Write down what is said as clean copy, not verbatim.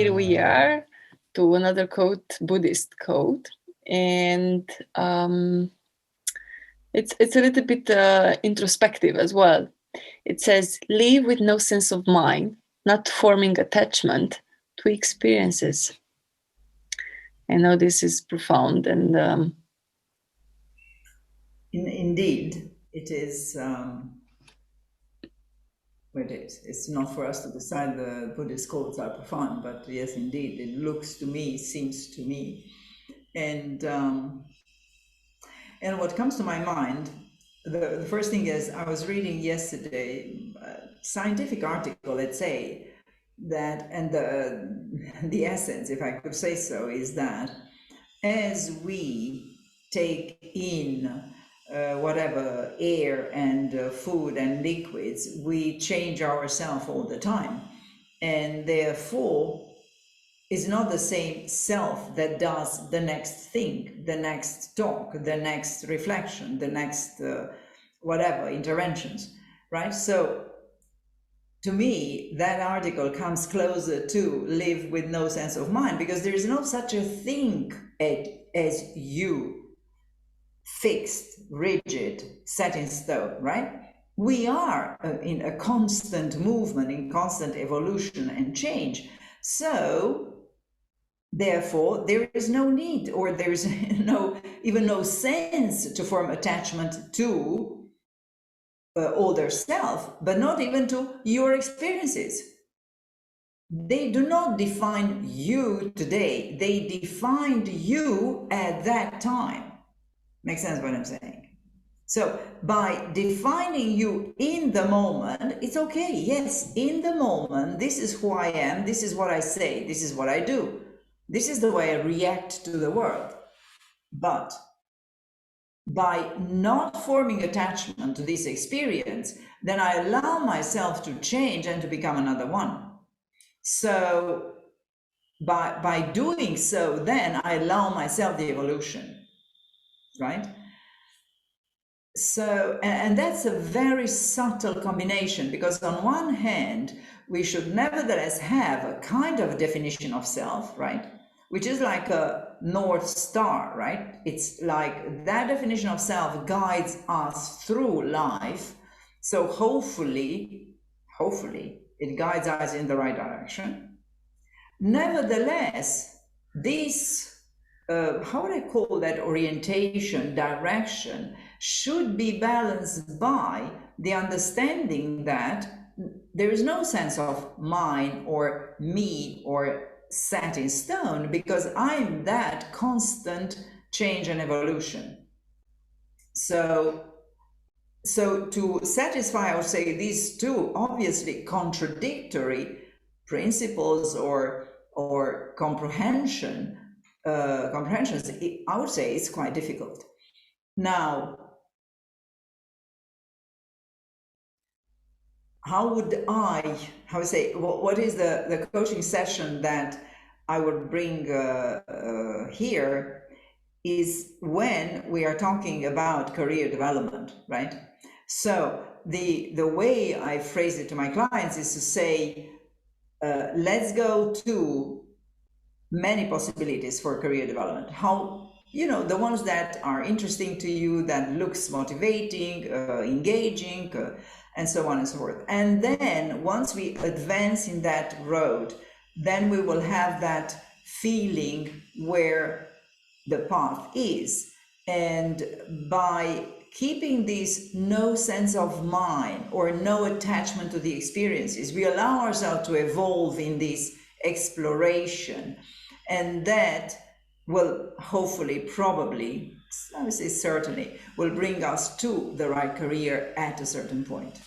here we are to another quote, Buddhist quote, and it's a little bit introspective as well. It says, "Live with no sense of mind, not forming attachment to experiences." I know this is profound, and indeed, it is. It's not for us to decide the Buddhist quotes are profound, but yes, indeed, it looks to me, seems to me, and what comes to my mind, the first thing is, I was reading yesterday a scientific article, let's say, that, and the essence, if I could say so, is that as we take in whatever air and food and liquids, we change ourselves all the time. And therefore, it's not the same self that does the next thing, the next talk, the next reflection, the next whatever, interventions, right? So to me, that article comes closer to live with no sense of mind, because there is no such a thing as you, fixed, rigid, set in stone, right? We are in a constant movement, in constant evolution and change. So, therefore, there is no need, or there is even no sense to form attachment to older self, but not even to your experiences. They do not define you today. They defined you at that time. Makes sense what I'm saying? So by defining you in the moment, it's okay. Yes, in the moment, this is who I am. This is what I say. This is what I do. This is the way I react to the world. But by not forming attachment to this experience, then I allow myself to change and to become another one. So by doing so, then I allow myself the evolution, right? So, and that's a very subtle combination, because on one hand, we should nevertheless have a kind of definition of self, right? Which is like a North Star, right? It's like that definition of self guides us through life. So hopefully, it guides us in the right direction. Nevertheless, this, how would I call that, orientation, direction, should be balanced by the understanding that there is no sense of mine or me or set in stone, because I'm that constant change and evolution. So to satisfy, I would say, these two obviously contradictory principles or comprehensions, I would say it's quite difficult. Now, what is the coaching session that I would bring here is when we are talking about career development, right? So the way I phrase it to my clients is to say, let's go to many possibilities for career development. How, the ones that are interesting to you, that looks motivating, engaging, and so on and so forth. And then once we advance in that road, then we will have that feeling where the path is. And by keeping this no sense of mind or no attachment to the experiences, we allow ourselves to evolve in this exploration, and that will hopefully, probably, I would say certainly, will bring us to the right career at a certain point.